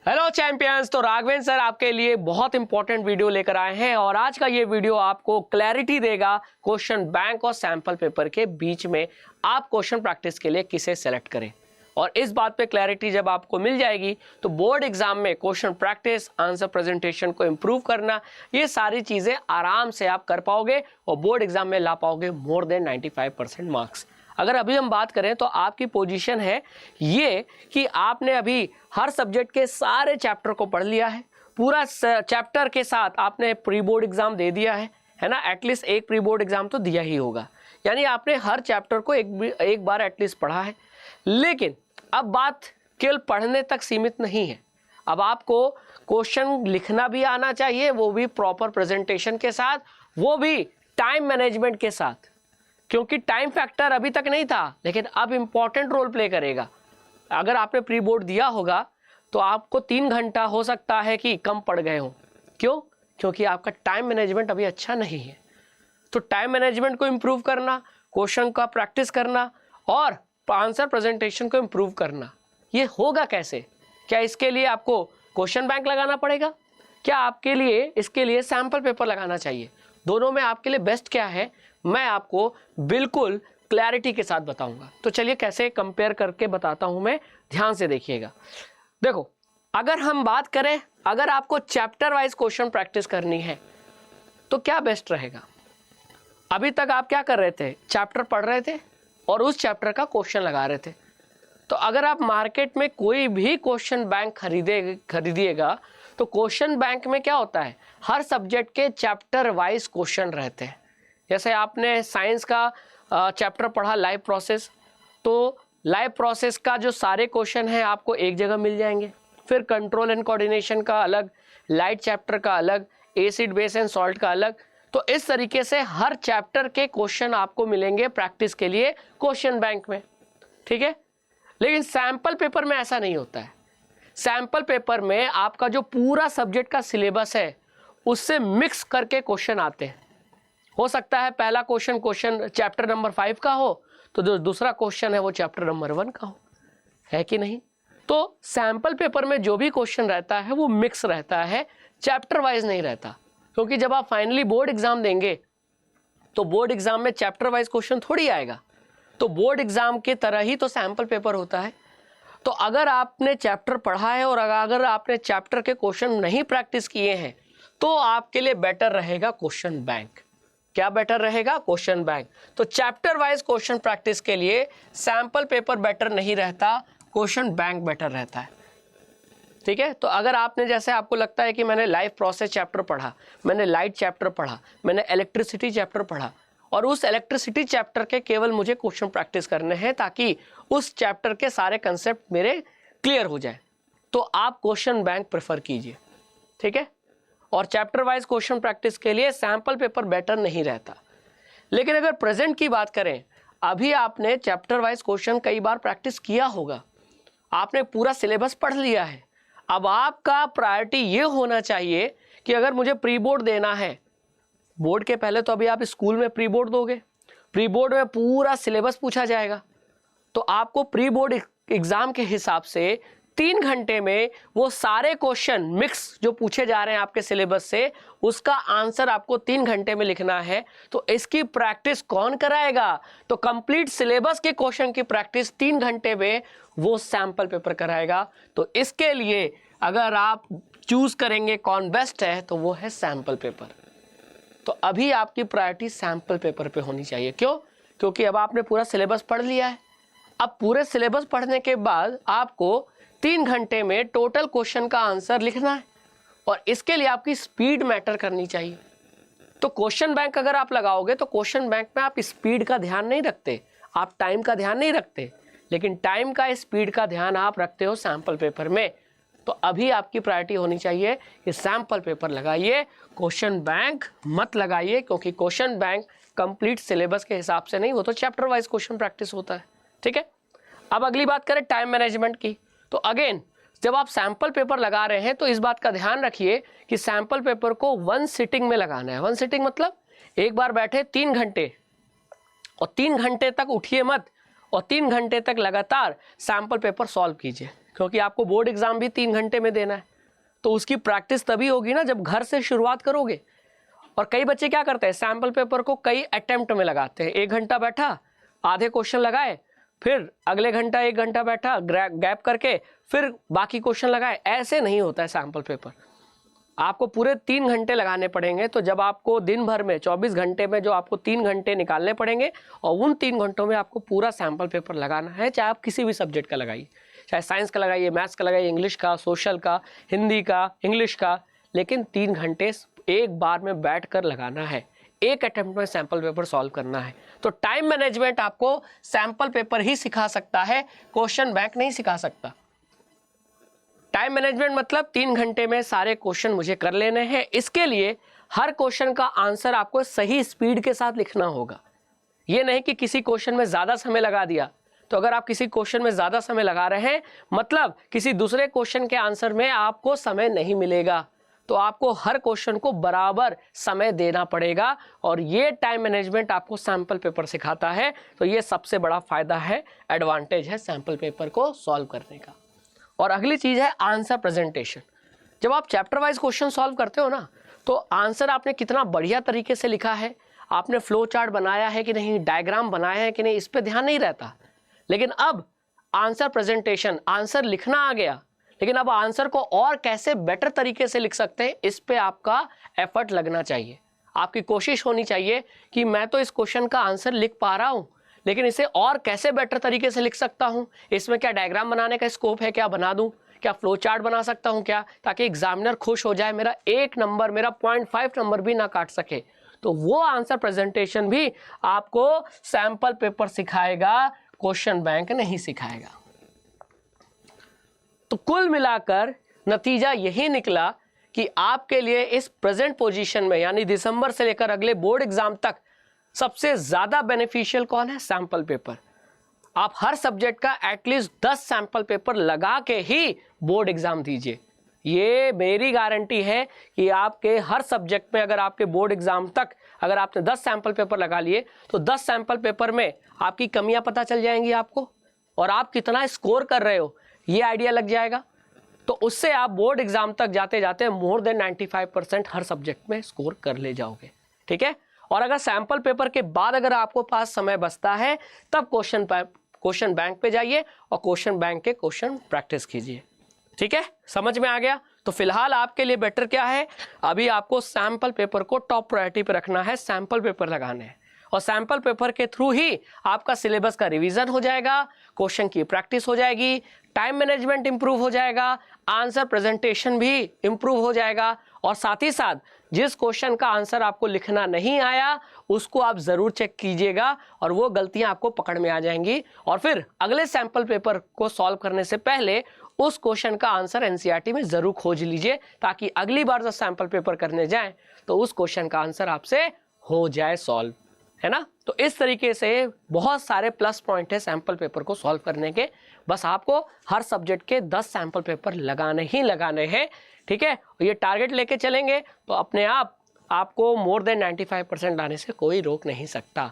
Hello champions. तो Raghavendra sir आपके लिए बहुत इंपॉर्टेंट वीडियो लेकर आए हैं और आज का ये वीडियो आपको क्लैरिटी देगा क्वेश्चन बैंक और सैंपल पेपर के बीच में आप क्वेश्चन प्रैक्टिस के लिए किसे सेलेक्ट करें। और इस बात पे क्लैरिटी जब आपको मिल जाएगी तो बोर्ड एग्जाम में क्वेश्चन प्रैक्टिस, आंसर प्रेजेंटेशन को इम्प्रूव करना, ये सारी चीज़ें आराम से आप कर पाओगे और बोर्ड एग्जाम में ला पाओगे मोर देन 95% मार्क्स। अगर अभी हम बात करें तो आपकी पोजीशन है ये कि आपने अभी हर सब्जेक्ट के सारे चैप्टर को पढ़ लिया है, पूरा चैप्टर के साथ आपने प्री बोर्ड एग्जाम दे दिया है ना। एटलीस्ट एक प्री बोर्ड एग्जाम तो दिया ही होगा, यानी आपने हर चैप्टर को एक बार एटलीस्ट पढ़ा है। लेकिन अब बात केवल पढ़ने तक सीमित नहीं है, अब आपको क्वेश्चन लिखना भी आना चाहिए, वो भी प्रॉपर प्रेजेंटेशन के साथ, वो भी टाइम मैनेजमेंट के साथ, क्योंकि टाइम फैक्टर अभी तक नहीं था लेकिन अब इंपॉर्टेंट रोल प्ले करेगा। अगर आपने प्री बोर्ड दिया होगा तो आपको 3 घंटा हो सकता है कि कम पड़ गए हों। क्यों? क्योंकि आपका टाइम मैनेजमेंट अभी अच्छा नहीं है। तो टाइम मैनेजमेंट को इम्प्रूव करना, क्वेश्चन का प्रैक्टिस करना और आंसर प्रेजेंटेशन को इम्प्रूव करना, ये होगा कैसे? क्या इसके लिए आपको क्वेश्चन बैंक लगाना पड़ेगा? क्या आपके लिए इसके लिए सैम्पल पेपर लगाना चाहिए? दोनों में आपके लिए बेस्ट क्या है, मैं आपको बिल्कुल क्लैरिटी के साथ बताऊंगा। तो चलिए कैसे कंपेयर करके बताता हूं मैं, ध्यान से देखिएगा। देखो, अगर हम बात करें, अगर आपको चैप्टर वाइज क्वेश्चन प्रैक्टिस करनी है तो क्या बेस्ट रहेगा? अभी तक आप क्या कर रहे थे? चैप्टर पढ़ रहे थे और उस चैप्टर का क्वेश्चन लगा रहे थे। तो अगर आप मार्केट में कोई भी क्वेश्चन बैंक खरीदिएगा तो क्वेश्चन बैंक में क्या होता है, हर सब्जेक्ट के चैप्टर वाइज क्वेश्चन रहते हैं। जैसे आपने साइंस का चैप्टर पढ़ा लाइव प्रोसेस, तो लाइव प्रोसेस का जो सारे क्वेश्चन हैं आपको एक जगह मिल जाएंगे। फिर कंट्रोल एंड कोऑर्डिनेशन का अलग, लाइट चैप्टर का अलग, एसिड बेस एंड सॉल्ट का अलग। तो इस तरीके से हर चैप्टर के क्वेश्चन आपको मिलेंगे प्रैक्टिस के लिए क्वेश्चन बैंक में, ठीक है। लेकिन सैंपल पेपर में ऐसा नहीं होता है। सैंपल पेपर में आपका जो पूरा सब्जेक्ट का सिलेबस है उससे मिक्स करके क्वेश्चन आते हैं। हो सकता है पहला क्वेश्चन चैप्टर नंबर 5 का हो तो जो दूसरा क्वेश्चन है वो चैप्टर नंबर 1 का हो, है कि नहीं? तो सैंपल पेपर में जो भी क्वेश्चन रहता है वो मिक्स रहता है, चैप्टर वाइज नहीं रहता। क्योंकि जब आप फाइनली बोर्ड एग्जाम देंगे तो बोर्ड एग्जाम में चैप्टर वाइज क्वेश्चन थोड़ी आएगा। तो बोर्ड एग्जाम की तरह ही तो सैंपल पेपर होता है। तो अगर आपने चैप्टर पढ़ा है और अगर आपने चैप्टर के क्वेश्चन नहीं प्रैक्टिस किए हैं तो आपके लिए बेटर रहेगा क्वेश्चन बैंक। क्या बेटर रहेगा? Question bank. तो चैप्टर वाइज क्वेश्चन प्रैक्टिस के लिए सैंपल पेपर बेटर नहीं रहता, क्वेश्चन बैंक बेटर रहता है, ठीक है। तो अगर आपने, जैसे आपको लगता है कि मैंने लाइफ प्रोसेस चैप्टर पढ़ा, मैंने लाइट चैप्टर पढ़ा, मैंने इलेक्ट्रिसिटी चैप्टर पढ़ा और उस इलेक्ट्रिसिटी चैप्टर के केवल मुझे क्वेश्चन प्रैक्टिस करने हैं ताकि उस चैप्टर के सारे कंसेप्ट मेरे क्लियर हो जाए, तो आप क्वेश्चन बैंक प्रेफर कीजिए, ठीक है। और चैप्टर वाइज क्वेश्चन प्रैक्टिस के लिए सैंपल पेपर बेटर नहीं रहता। लेकिन अगर प्रेजेंट की बात करें, अभी आपने चैप्टर वाइज क्वेश्चन कई बार प्रैक्टिस किया होगा, आपने पूरा सिलेबस पढ़ लिया है। अब आपका प्रायोरिटी ये होना चाहिए कि अगर मुझे प्री बोर्ड देना है, बोर्ड के पहले तो अभी आप स्कूल में प्री बोर्ड दोगे, प्री बोर्ड में पूरा सिलेबस पूछा जाएगा, तो आपको प्री बोर्ड एग्जाम के हिसाब से 3 घंटे में वो सारे क्वेश्चन मिक्स जो पूछे जा रहे हैं आपके सिलेबस से, उसका आंसर आपको 3 घंटे में लिखना है। तो इसकी प्रैक्टिस कौन कराएगा? तो कंप्लीट सिलेबस के क्वेश्चन की प्रैक्टिस 3 घंटे में वो सैंपल पेपर कराएगा। तो इसके लिए अगर आप चूज करेंगे कौन बेस्ट है तो वो है सैंपल पेपर। तो अभी आपकी प्रायोरिटी सैंपल पेपर पे होनी चाहिए। क्यों? क्योंकि अब आपने पूरा सिलेबस पढ़ लिया है। अब पूरे सिलेबस पढ़ने के बाद आपको 3 घंटे में टोटल क्वेश्चन का आंसर लिखना है और इसके लिए आपकी स्पीड मैटर करनी चाहिए। तो क्वेश्चन बैंक अगर आप लगाओगे तो क्वेश्चन बैंक में आप स्पीड का ध्यान नहीं रखते, आप टाइम का ध्यान नहीं रखते, लेकिन टाइम का, स्पीड का ध्यान आप रखते हो सैंपल पेपर में। तो अभी आपकी प्रायोरिटी होनी चाहिए कि सैंपल पेपर लगाइए, क्वेश्चन बैंक मत लगाइए, क्योंकि क्वेश्चन बैंक कंप्लीट सिलेबस के हिसाब से नहीं, वो तो चैप्टर वाइज क्वेश्चन प्रैक्टिस होता है, ठीक है। अब अगली बात करें टाइम मैनेजमेंट की। तो अगेन, जब आप सैंपल पेपर लगा रहे हैं तो इस बात का ध्यान रखिए कि सैंपल पेपर को 1 सिटिंग में लगाना है। 1 सिटिंग मतलब एक बार बैठे 3 घंटे और 3 घंटे तक उठिए मत और 3 घंटे तक लगातार सैंपल पेपर सॉल्व कीजिए। क्योंकि आपको बोर्ड एग्जाम भी 3 घंटे में देना है। तो उसकी प्रैक्टिस तभी होगी ना जब घर से शुरुआत करोगे। और कई बच्चे क्या करते हैं, सैम्पल पेपर को कई अटेम्प्ट में लगाते हैं। 1 घंटा बैठा, आधे क्वेश्चन लगाए, फिर अगले घंटा 1 घंटा बैठा, गैप करके फिर बाकी क्वेश्चन लगाए। ऐसे नहीं होता है सैम्पल पेपर। आपको पूरे 3 घंटे लगाने पड़ेंगे। तो जब आपको दिन भर में 24 घंटे में जो आपको 3 घंटे निकालने पड़ेंगे, और उन 3 घंटों में आपको पूरा सैम्पल पेपर लगाना है। चाहे आप किसी भी सब्जेक्ट का लगाइए, चाहे साइंस का लगाइए, मैथ्स का लगाइए, इंग्लिश का, सोशल का, हिंदी का, इंग्लिश का, लेकिन 3 घंटे एक बार में बैठ कर लगाना है। एक अटेम्प्ट में सैंपल पेपर सॉल्व करना है। तो टाइम मैनेजमेंट आपको सैंपल पेपर ही सिखा सकता है, क्वेश्चन बैंक नहीं सिखा सकता। टाइम मैनेजमेंट मतलब 3 घंटे में सारे क्वेश्चन मुझे कर लेने हैं। इसके लिए हर क्वेश्चन का आंसर आपको सही स्पीड के साथ लिखना होगा। ये नहीं कि किसी क्वेश्चन में ज़्यादा समय लगा दिया। तो अगर आप किसी क्वेश्चन में ज़्यादा समय लगा रहे हैं, मतलब किसी दूसरे क्वेश्चन के आंसर में आपको समय नहीं मिलेगा। तो आपको हर क्वेश्चन को बराबर समय देना पड़ेगा, और ये टाइम मैनेजमेंट आपको सैंपल पेपर सिखाता है। तो ये सबसे बड़ा फायदा है, एडवांटेज है सैंपल पेपर को सॉल्व करने का। और अगली चीज़ है आंसर प्रेजेंटेशन। जब आप चैप्टर वाइज क्वेश्चन सॉल्व करते हो ना, तो आंसर आपने कितना बढ़िया तरीके से लिखा है, आपने फ्लो चार्ट बनाया है कि नहीं, डायग्राम बनाया है कि नहीं, इस पर ध्यान नहीं रहता। लेकिन अब आंसर प्रेजेंटेशन, आंसर लिखना आ गया, लेकिन अब आंसर को और कैसे बेटर तरीके से लिख सकते हैं, इस पे आपका एफर्ट लगना चाहिए। आपकी कोशिश होनी चाहिए कि मैं तो इस क्वेश्चन का आंसर लिख पा रहा हूँ, लेकिन इसे और कैसे बेटर तरीके से लिख सकता हूँ, इसमें क्या डायग्राम बनाने का स्कोप है, क्या बना दूँ, क्या फ्लो चार्ट बना सकता हूँ क्या, ताकि एग्जामिनर खुश हो जाए, मेरा 1 नंबर, मेरा 0.5 नंबर भी ना काट सके। तो वो आंसर प्रेजेंटेशन भी आपको सैंपल पेपर सिखाएगा, क्वेश्चन बैंक नहीं सिखाएगा। तो कुल मिलाकर नतीजा यही निकला कि आपके लिए इस प्रेजेंट पोजीशन में, यानी दिसंबर से लेकर अगले बोर्ड एग्जाम तक, सबसे ज्यादा बेनिफिशियल कौन है, सैंपल पेपर। आप हर सब्जेक्ट का एटलीस्ट 10 सैंपल पेपर लगा के ही बोर्ड एग्जाम दीजिए। ये मेरी गारंटी है कि आपके हर सब्जेक्ट में, अगर आपके बोर्ड एग्जाम तक अगर आपने 10 सैंपल पेपर लगा लिए, तो 10 सैंपल पेपर में आपकी कमियां पता चल जाएंगी आपको, और आप कितना स्कोर कर रहे हो ये आइडिया लग जाएगा। तो उससे आप बोर्ड एग्जाम तक जाते जाते मोर देन 95% हर सब्जेक्ट में स्कोर कर ले जाओगे। ठीक है। और अगर सैंपल पेपर के बाद अगर आपको पास समय बचता है, तब क्वेश्चन बैंक पे जाइए और क्वेश्चन बैंक के क्वेश्चन प्रैक्टिस कीजिए। ठीक है, समझ में आ गया। तो फिलहाल आपके लिए बेटर क्या है, अभी आपको सैंपल पेपर को टॉप प्रायोरिटी पे रखना है, सैंपल पेपर लगाने हैं, और सैंपल पेपर के थ्रू ही आपका सिलेबस का रिवीजन हो जाएगा, क्वेश्चन की प्रैक्टिस हो जाएगी, टाइम मैनेजमेंट इंप्रूव हो जाएगा, आंसर प्रेजेंटेशन भी इंप्रूव हो जाएगा, और साथ ही साथ जिस क्वेश्चन का आंसर आपको लिखना नहीं आया उसको आप जरूर चेक कीजिएगा, और वो गलतियां आपको पकड़ में आ जाएंगी। और फिर अगले सैंपल पेपर को सॉल्व करने से पहले उस क्वेश्चन का आंसर एनसीईआरटी में जरूर खोज लीजिए, ताकि अगली बार जब सैंपल पेपर करने जाएं तो उस क्वेश्चन का आंसर आपसे हो जाए सॉल्व, है ना। तो इस तरीके से बहुत सारे प्लस पॉइंट है सैंपल पेपर को सॉल्व करने के। बस आपको हर सब्जेक्ट के 10 सैंपल पेपर लगाने ही लगाने हैं। ठीक है, ये टारगेट लेके चलेंगे तो अपने आप आपको मोर देन 95% लाने से कोई रोक नहीं सकता।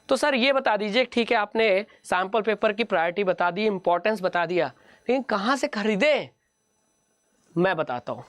तो सर ये बता दीजिए, ठीक है आपने सैंपल पेपर की प्रायोरिटी बता दी, इंपॉर्टेंस बता दिया, लेकिन कहाँ से खरीदें? मैं बताता हूँ।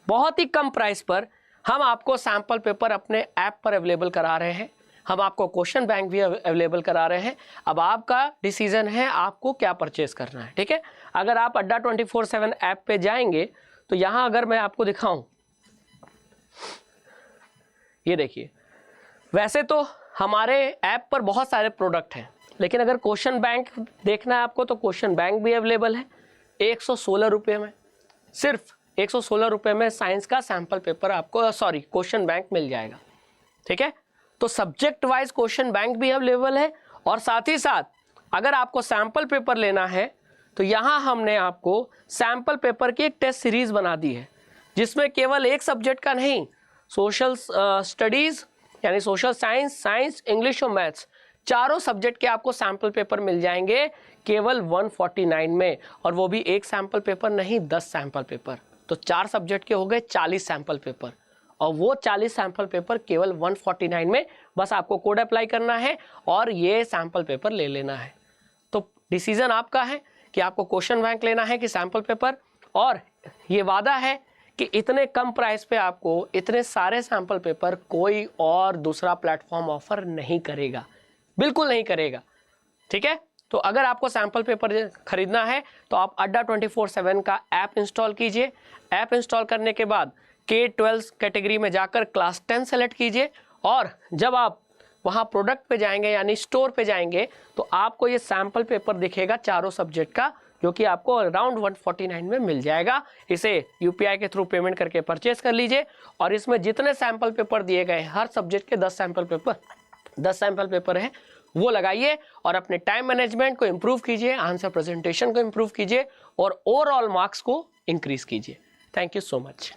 बहुत ही कम प्राइस पर हम आपको सैंपल पेपर अपने ऐप पर अवेलेबल करा रहे हैं, हम आपको क्वेश्चन बैंक भी अवेलेबल करा रहे हैं। अब आपका डिसीजन है आपको क्या परचेस करना है। ठीक है, अगर आप अड्डा 24/7 ऐप पे जाएंगे तो यहाँ अगर मैं आपको दिखाऊं, ये देखिए, वैसे तो हमारे ऐप पर बहुत सारे प्रोडक्ट हैं, लेकिन अगर क्वेश्चन बैंक देखना है आपको तो क्वेश्चन बैंक भी अवेलेबल है 116 रुपये में। सिर्फ 116 रुपये में साइंस का सैंपल पेपर आपको, सॉरी, क्वेश्चन बैंक मिल जाएगा। ठीक है, तो सब्जेक्ट वाइज क्वेश्चन बैंक भी अवेलेबल है, और साथ ही साथ अगर आपको सैंपल पेपर लेना है तो यहाँ हमने आपको सैंपल पेपर की एक टेस्ट सीरीज बना दी है, जिसमें केवल एक सब्जेक्ट का नहीं, सोशल स्टडीज़ यानी सोशल साइंस, साइंस, इंग्लिश और मैथ्स, चारों सब्जेक्ट के आपको सैंपल पेपर मिल जाएंगे केवल 149 में, और वो भी एक सैंपल पेपर नहीं, 10 सैंपल पेपर। तो 4 सब्जेक्ट के हो गए 40 सैंपल पेपर, और वो 40 सैंपल पेपर केवल 149 में। बस आपको कोड अप्लाई करना है और ये सैंपल पेपर ले लेना है। तो डिसीजन आपका है कि आपको क्वेश्चन बैंक लेना है कि सैंपल पेपर, और ये वादा है कि इतने कम प्राइस पे आपको इतने सारे सैंपल पेपर कोई और दूसरा प्लेटफॉर्म ऑफर नहीं करेगा, बिल्कुल नहीं करेगा। ठीक है, तो अगर आपको सैंपल पेपर खरीदना है तो आप अड्डा 24/7 का ऐप इंस्टॉल कीजिए। ऐप इंस्टॉल करने के बाद K-12 कैटेगरी में जाकर क्लास 10 सेलेक्ट कीजिए, और जब आप वहाँ प्रोडक्ट पे जाएंगे यानी स्टोर पे जाएंगे तो आपको ये सैंपल पेपर दिखेगा चारों सब्जेक्ट का, जो कि आपको अराउंड 149 में मिल जाएगा। इसे UPI के थ्रू पेमेंट करके परचेस कर लीजिए, और इसमें जितने सैंपल पेपर दिए गए हर सब्जेक्ट के 10 सैंपल पेपर हैं वो लगाइए, और अपने टाइम मैनेजमेंट को इम्प्रूव कीजिए, आंसर प्रेजेंटेशन को इम्प्रूव कीजिए, और ओवरऑल मार्क्स को इंक्रीज कीजिए। Thank you so much.